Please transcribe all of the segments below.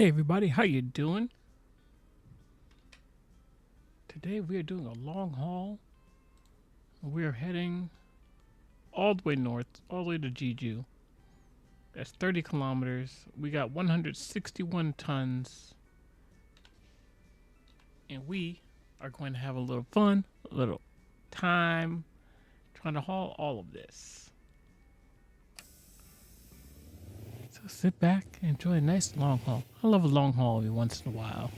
Hey everybody, how you doing? Today we are doing a long haul. We are heading all the way north, all the way to Jeju. That's 30 kilometers. We got 161 tons, and we are going to have a little fun, a little time trying to haul all of this. So sit back and enjoy a nice long haul. I love a long haul every once in a while.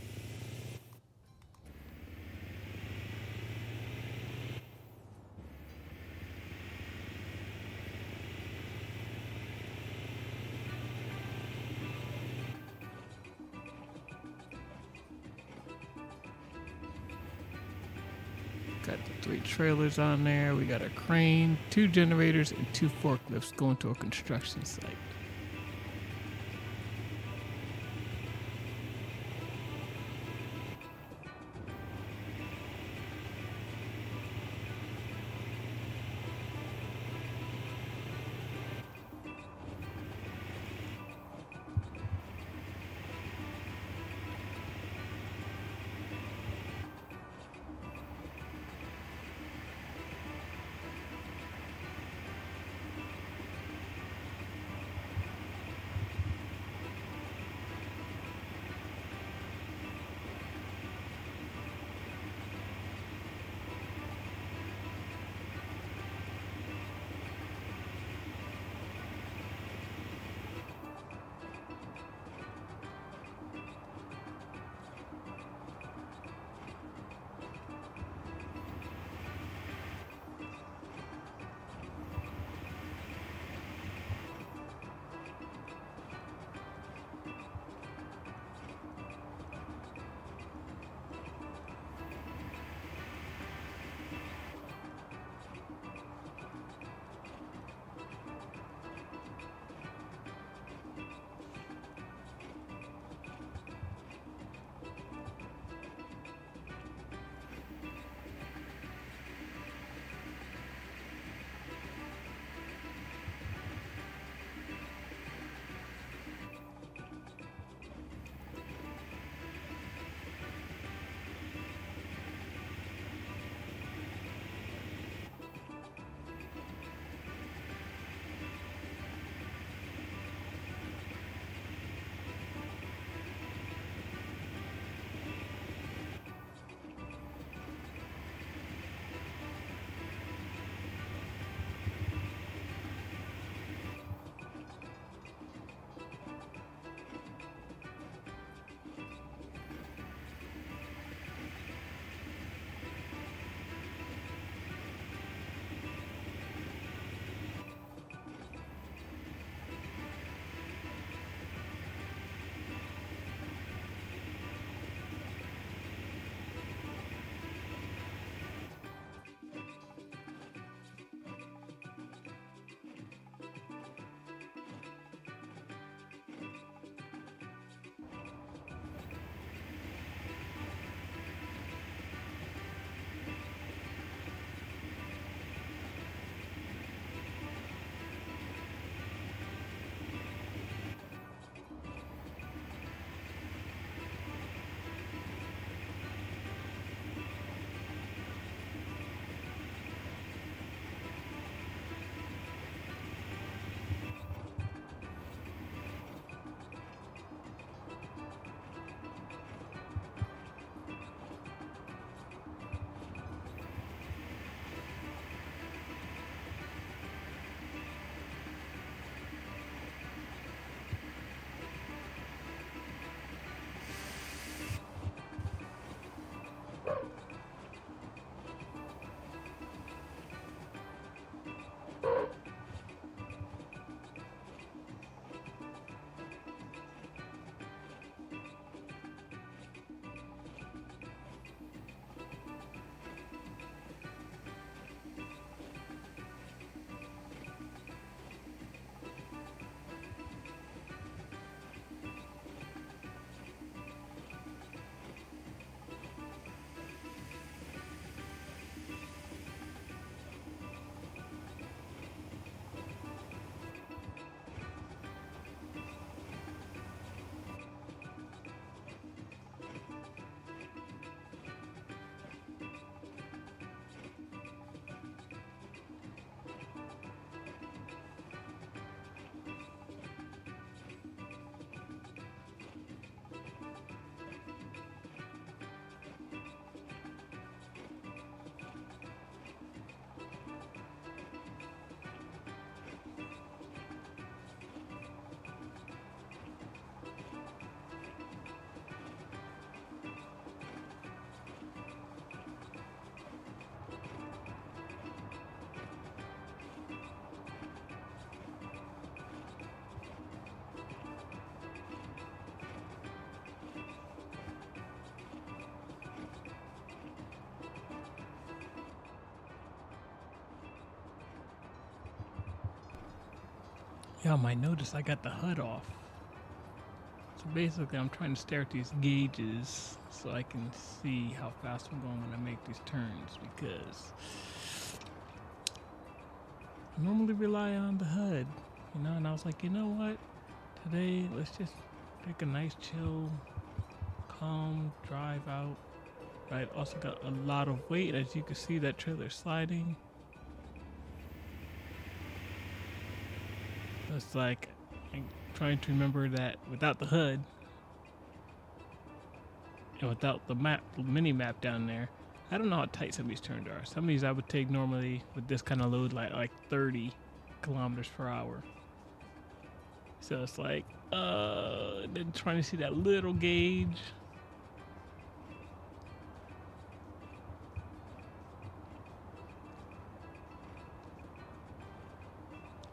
Got the 3 trailers on there. We got a crane, 2 generators, and 2 forklifts going to a construction site. Y'all might notice I got the HUD off. So basically, I'm trying to stare at these gauges so I can see how fast I'm going when I make these turns, because I normally rely on the HUD, you know, and I was like, you know what? Today, let's just take a nice chill, calm drive out. Right, also got a lot of weight, as you can see that trailer sliding. It's like I'm trying to remember that without the HUD and without the map, mini map down there, I don't know how tight some of these turns are. Some of these I would take normally with this kind of load like 30 kilometers per hour. So it's like, then trying to see that little gauge.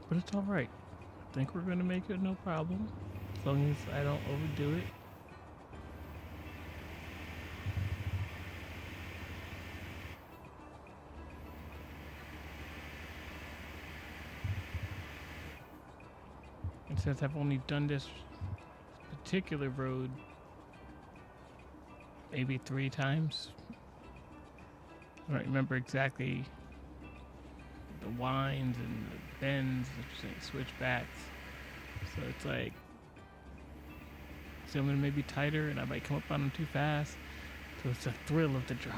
But it's all right. I think we're gonna make it no problem, as long as I don't overdo it. And since I've only done this particular road maybe 3 times, I don't remember exactly the winds and the bends, the switchbacks. So it's like some of them may be tighter and I might come up on them too fast. So it's the thrill of the drive.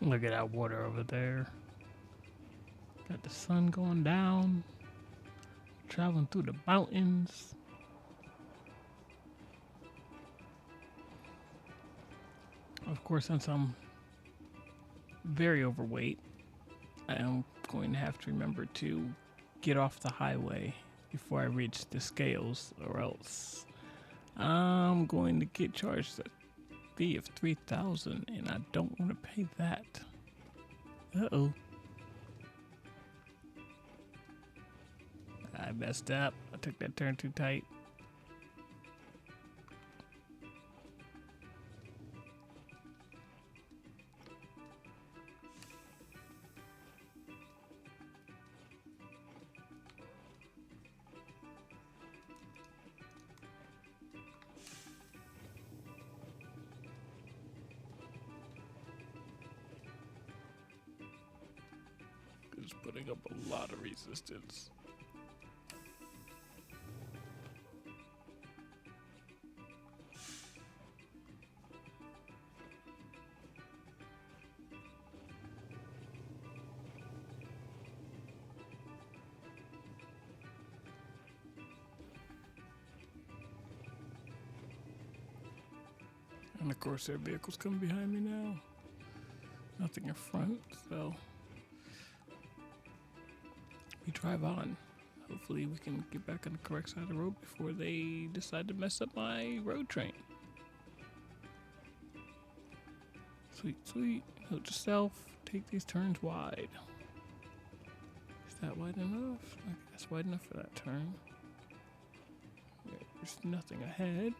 Look at that water over there. Got the sun going down, traveling through the mountains. Of course, since I'm very overweight, I am going to have to remember to get off the highway before I reach the scales, or else I'm going to get charged a fee of 3,000, and I don't want to pay that. Uh-oh. I messed up. I took that turn too tight. It's putting up a lot of resistance. And of course, there are vehicles coming behind me now. Nothing in front, so we drive on. Hopefully, we can get back on the correct side of the road before they decide to mess up my road train. Sweet, sweet. Note to self, take these turns wide. Is that wide enough? Okay, that's wide enough for that turn. There's nothing ahead,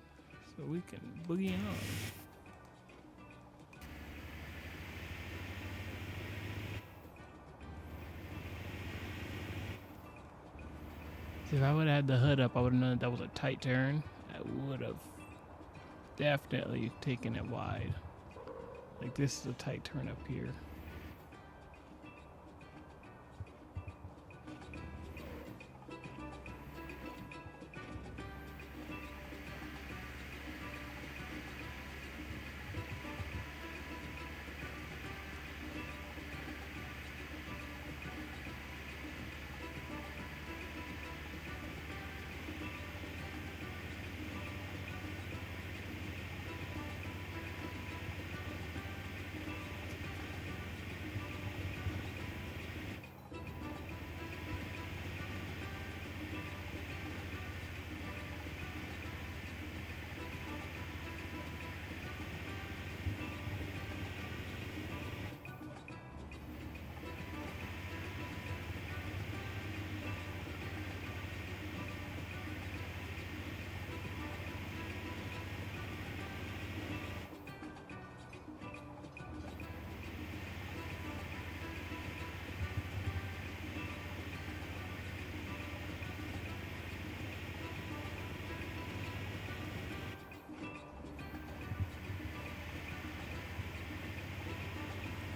so we can boogie on. See, if I would have had the hood up, I would have known that was a tight turn. I would have definitely taken it wide. Like, this is a tight turn up here.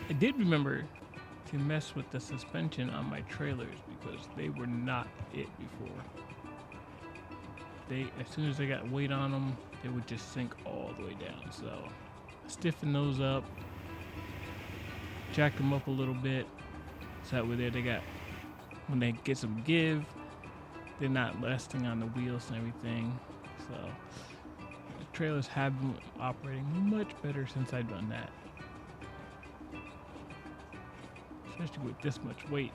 I did remember to mess with the suspension on my trailers because they were not it before. As soon as they got weight on them, they would just sink all the way down. So I stiffened those up, jacked them up a little bit, so that way they got, when they get some give, they're not resting on the wheels and everything. So the trailers have been operating much better since I've done that. Especially with this much weight.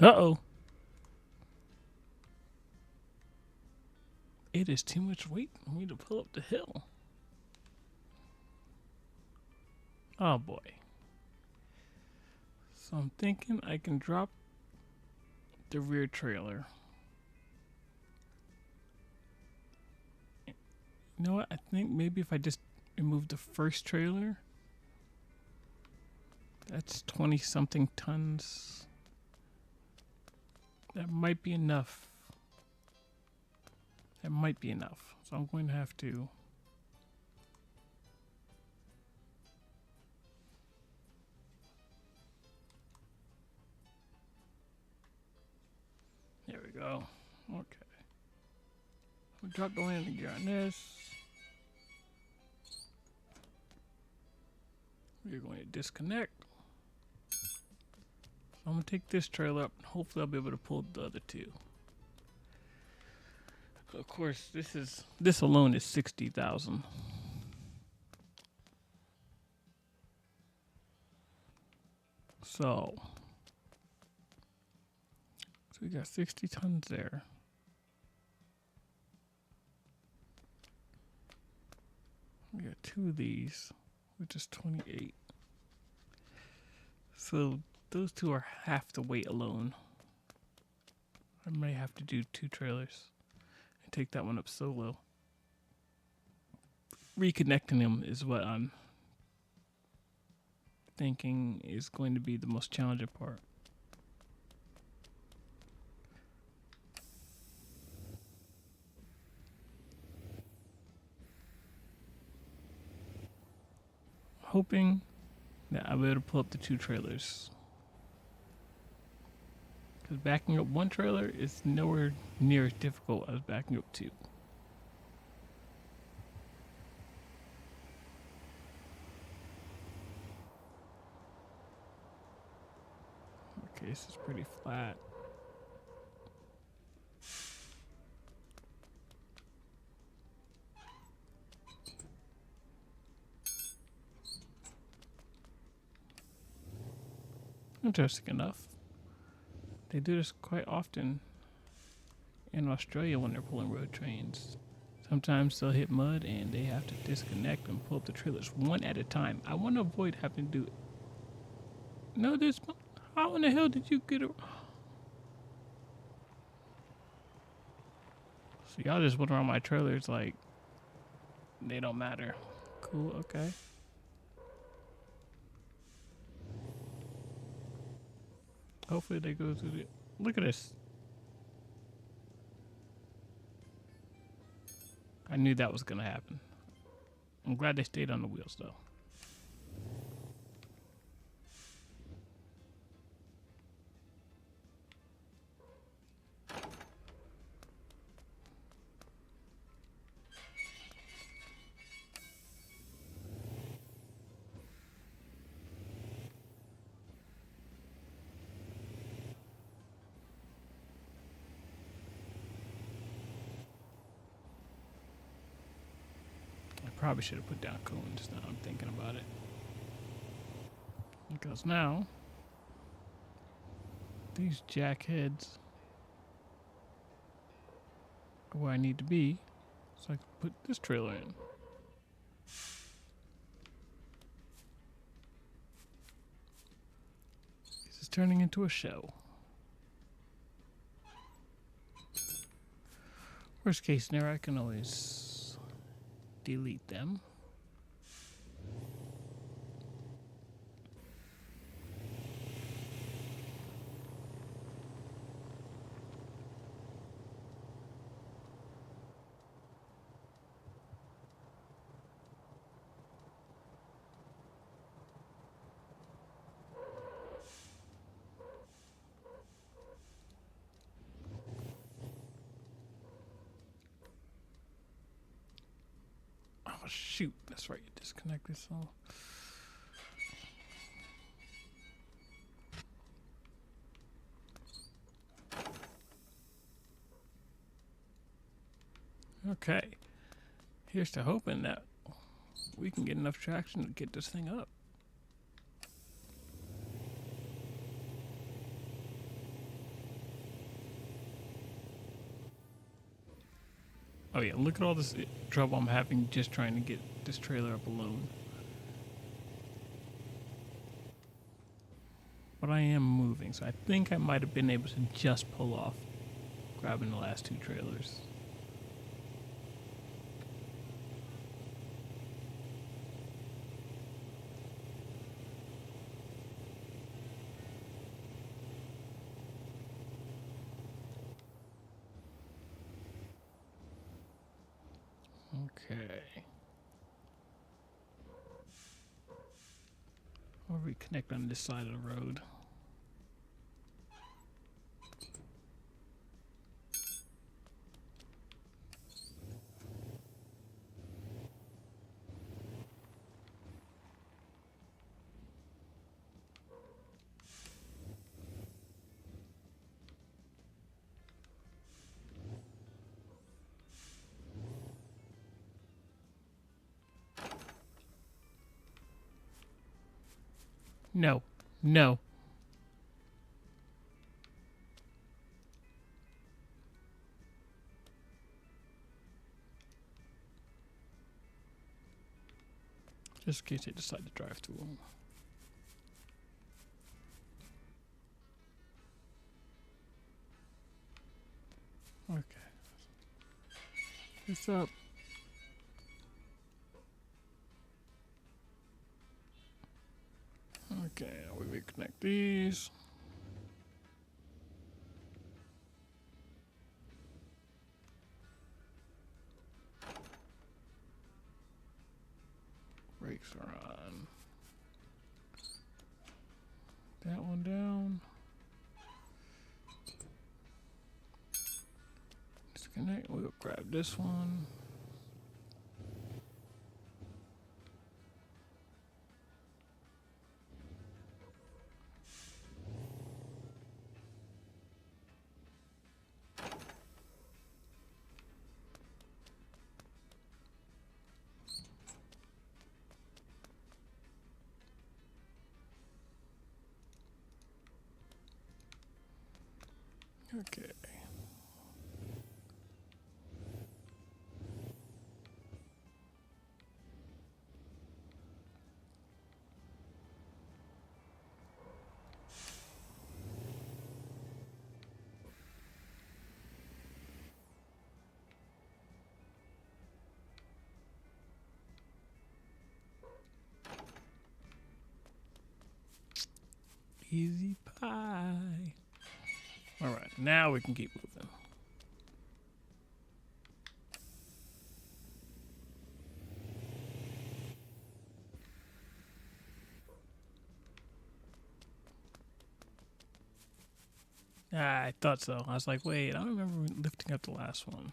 Uh-oh. It is too much weight for me to pull up the hill. Oh boy. So I'm thinking I can drop the rear trailer. You know what? I think maybe if I just remove the first trailer, that's 20 something tons. That might be enough. That might be enough. So I'm going to have to. There we go. Okay. We'll drop the landing gear on this. We're going to disconnect. So I'm going to take this trailer up. And hopefully I'll be able to pull the other two. Of course, this alone is 60,000. So we got 60 tons there. We got two of these, which is 28. So those two are half the weight alone. I may have to do two trailers and take that one up solo. Reconnecting them is what I'm thinking is going to be the most challenging part. Hoping that I'll be able to pull up the two trailers. Because backing up one trailer is nowhere near as difficult as backing up two. Okay, this is pretty flat. Interesting enough. They do this quite often in Australia when they're pulling road trains. Sometimes they'll hit mud and they have to disconnect and pull up the trailers one at a time. I want to avoid having to do it. No, this. How in the hell did you get it? So y'all just went around my trailers like they don't matter. Cool, okay. Hopefully they go through the. Look at this. I knew that was gonna happen. I'm glad they stayed on the wheels though. Probably should have put down cones now I'm thinking about it. Because now, these jackheads are where I need to be so I can put this trailer in. This is turning into a show. Worst case scenario, I can always delete them. Oh shoot, that's right, you disconnect this all. Okay, here's to hoping that we can get enough traction to get this thing up. Oh yeah, look at all this trouble I'm having just trying to get this trailer up alone. But I am moving, so I think I might have been able to just pull off grabbing the last two trailers. Okay. I'll reconnect on this side of the road. No. No. Just in case they decide to drive through them. Okay. This up. Okay, we reconnect these. Brakes are on. That one down. Disconnect. We'll grab this one. Okay. Easy pie. All right, now we can keep moving. Ah, I thought so. I was like, wait, I don't remember lifting up the last one.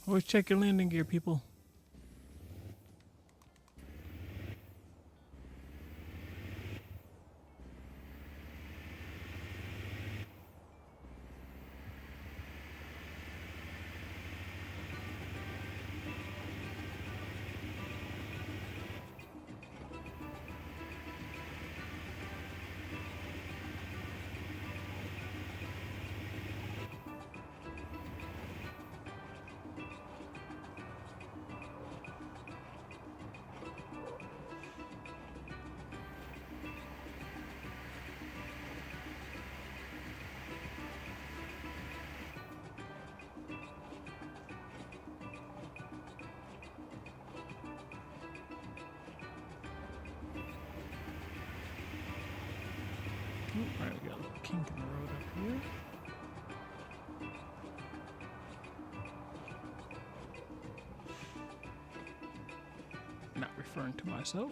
Always check your landing gear, people. All right, we got a little kink in the road up here. Not referring to myself.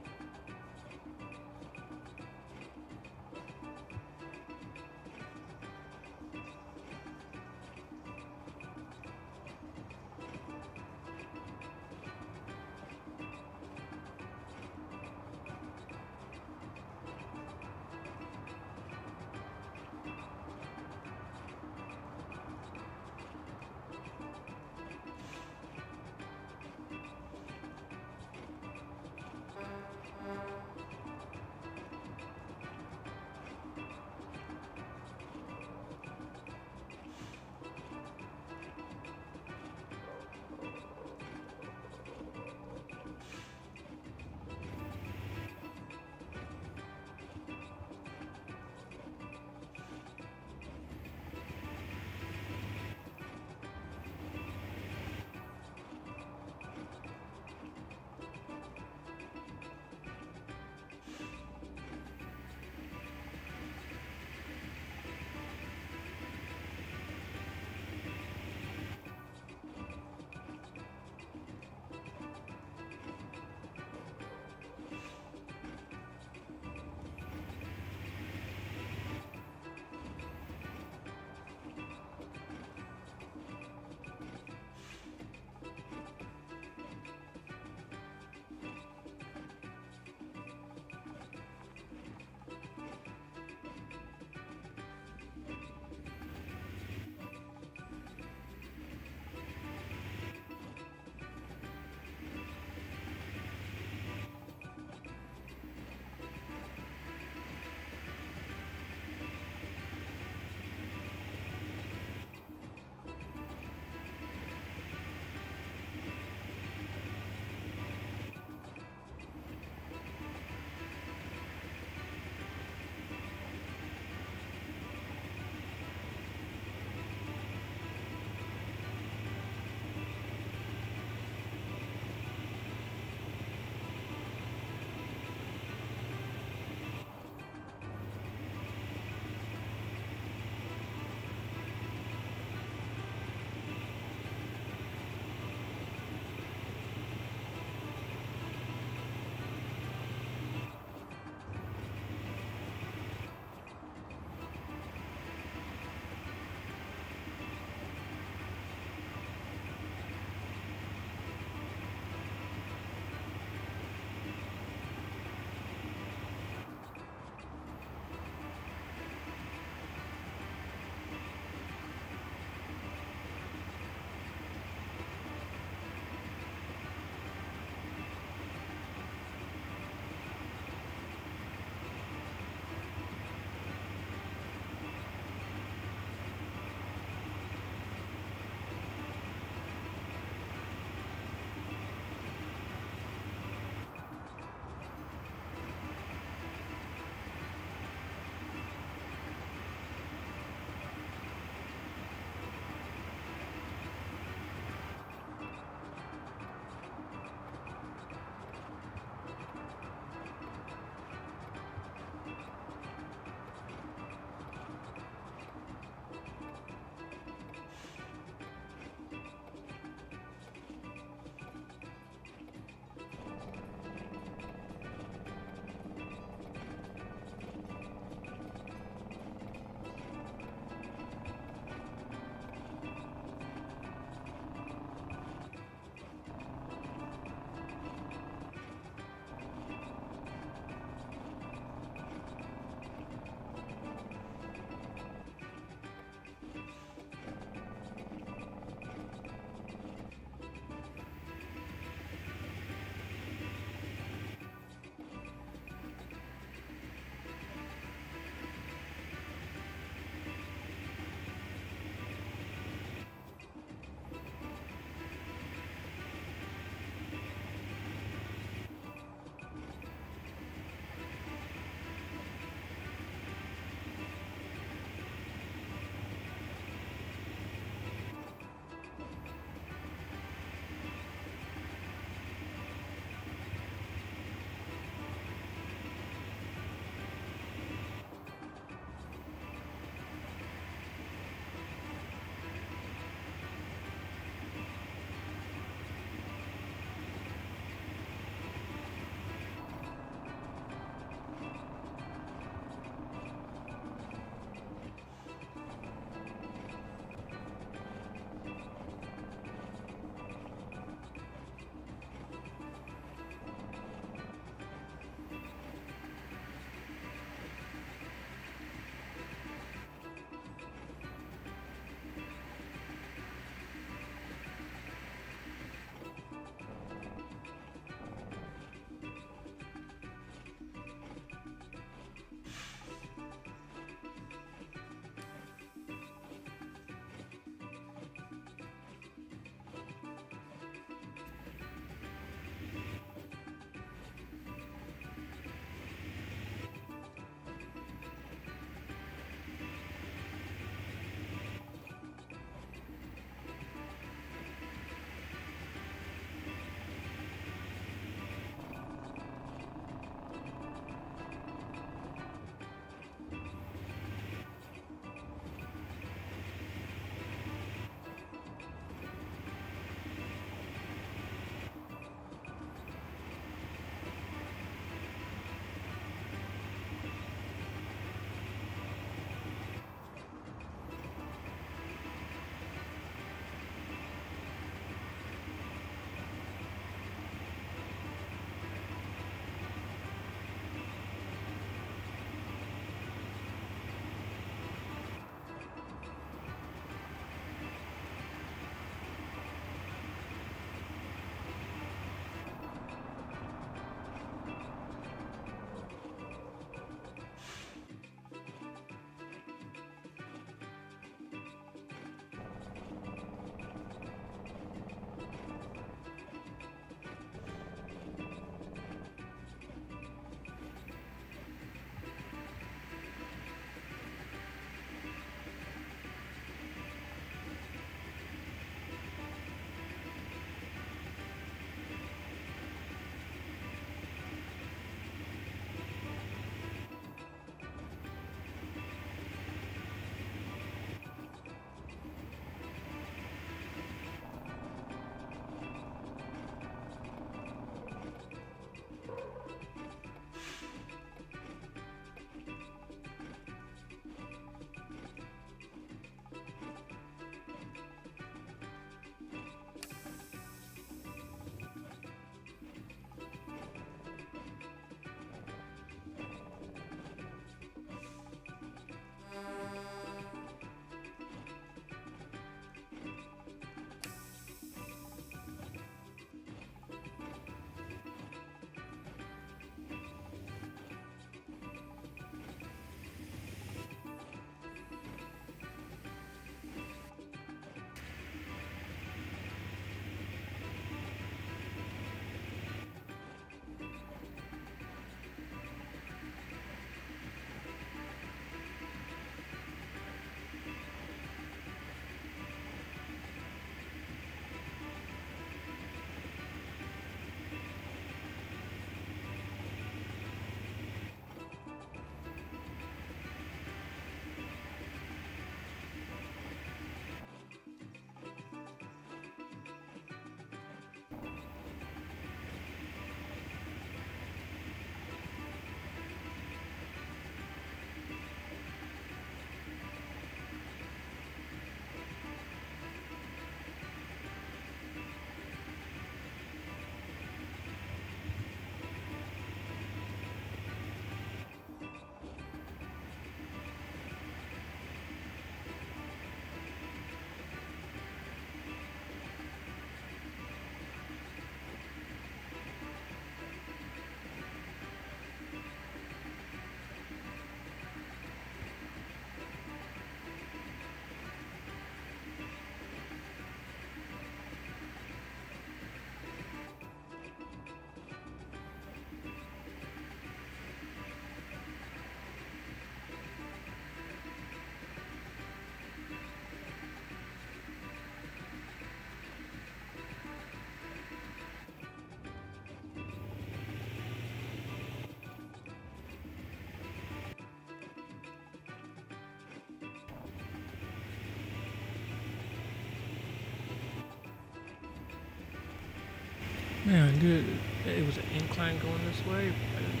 Man, dude, it was an incline going this way. I didn't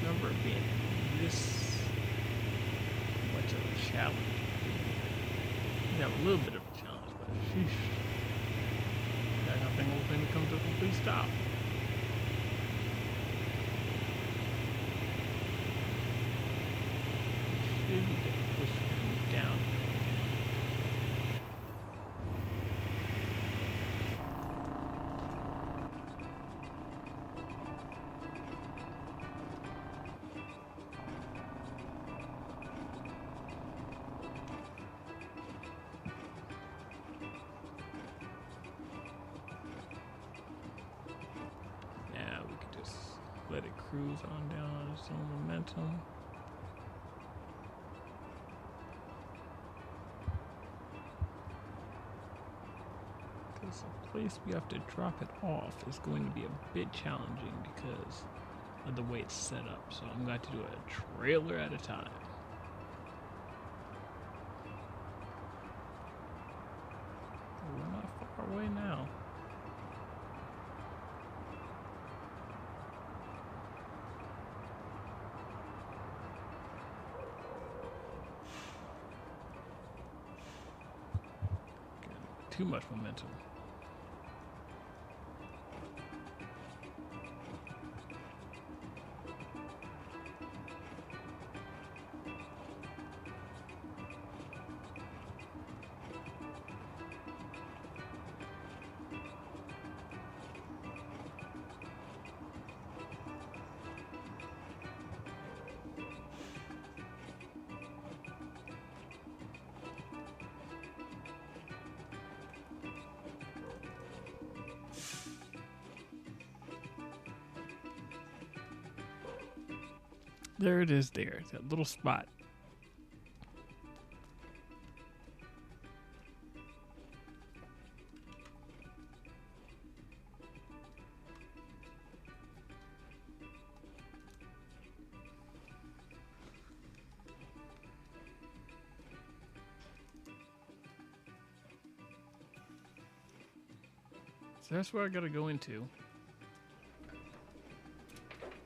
remember it being this much of a challenge. We have a little bit of a challenge, but sheesh. I don't think we'll think to come to a complete stop. Should push him down. Now we could just let it cruise on down on its own momentum. Because the place we have to drop it off is going to be a bit challenging because of the way it's set up. So I'm going to do a trailer at a time. We're not far away now. Too much momentum. There it is there, that little spot. So that's where I gotta go into.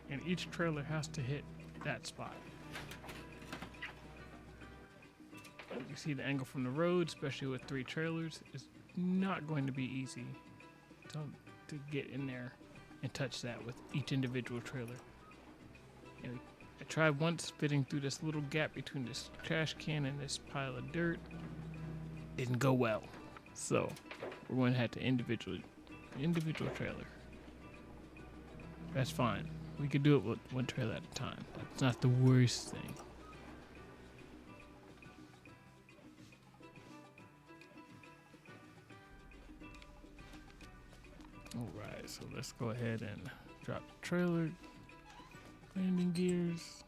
And each trailer has to hit that spot. You see the angle from the road, especially with 3 trailers, is not going to be easy to get in there and touch that with each individual trailer. And I tried once fitting through this little gap between this trash can and this pile of dirt. Didn't go well. So we're going to have to individual trailer. That's fine. We could do it with 1 trailer at a time. That's not the worst thing. Alright, so let's go ahead and drop the trailer. Landing gears.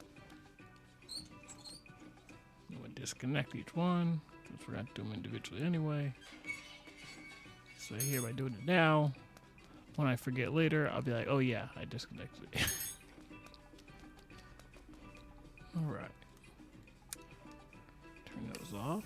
We'll disconnect each one, since we're going to do them individually anyway. So here, by doing it now, when I forget later, I'll be like, oh yeah, I disconnected it. Alright. Turn those off.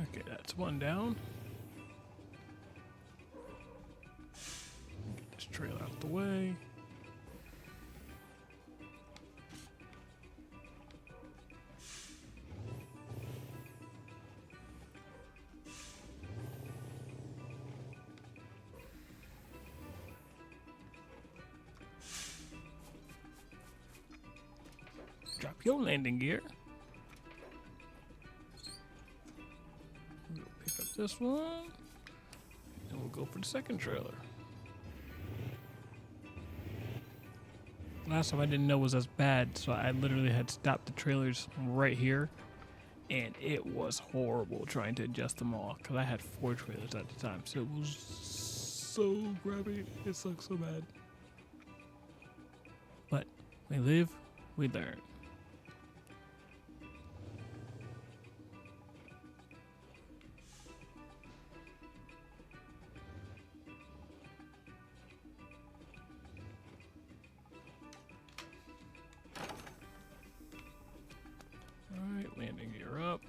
Okay, that's one down. Get this trailer out the way. Drop your landing gear. We'll pick up this one, and we'll go for the second trailer. last time I didn't know it was as bad, so I literally had stopped the trailers right here, and it was horrible trying to adjust them all because I had 4 trailers at the time, so it was so grabby. It sucks so bad. But we live, we learn. Alright, landing gear up.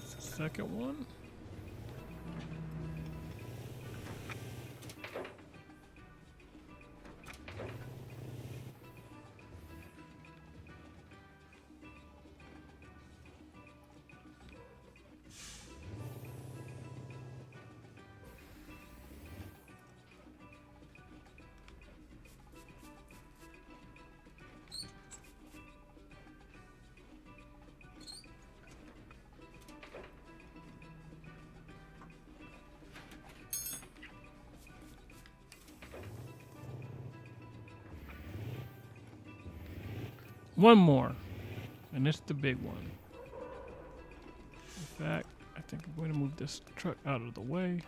That's the second one. One more, and it's the big one. In fact, I think I'm going to move this truck out of the way.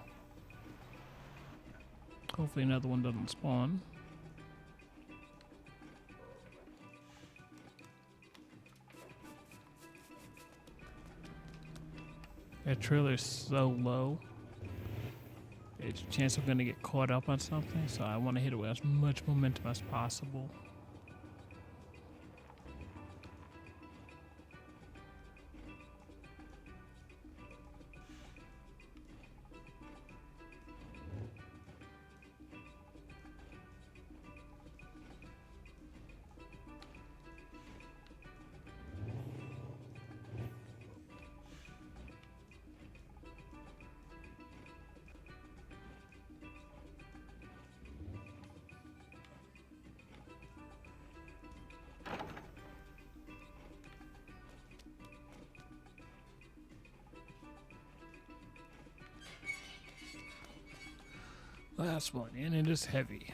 Hopefully another one doesn't spawn. That trailer is so low. There's a chance I'm going to get caught up on something, so I want to hit it with as much momentum as possible. Last one, and it is heavy.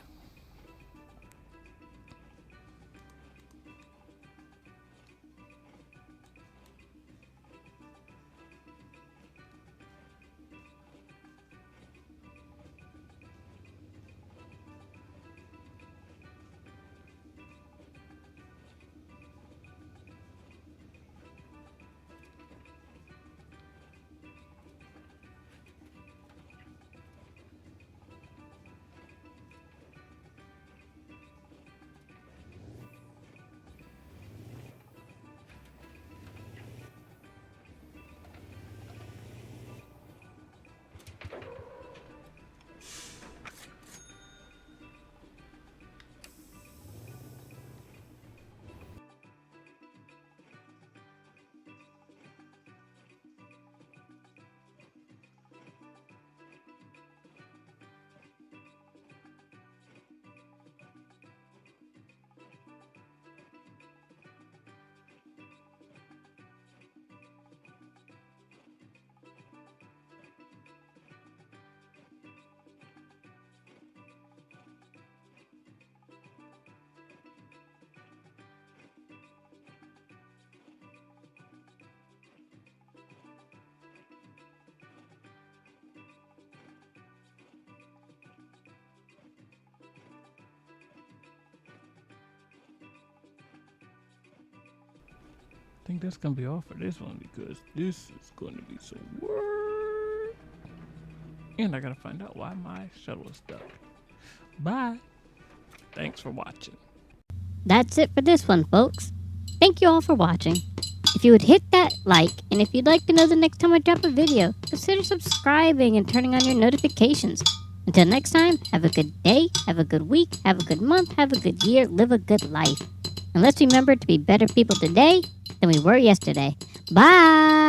I think that's gonna be all for this one because this is gonna be some work. And I gotta find out why my shuttle is stuck. Bye. Thanks for watching. That's it for this one, folks. Thank you all for watching. If you would hit that like, and if you'd like to know the next time I drop a video, consider subscribing and turning on your notifications. Until next time, have a good day, have a good week, have a good month, have a good year, live a good life. And let's remember to be better people today than we were yesterday. Bye.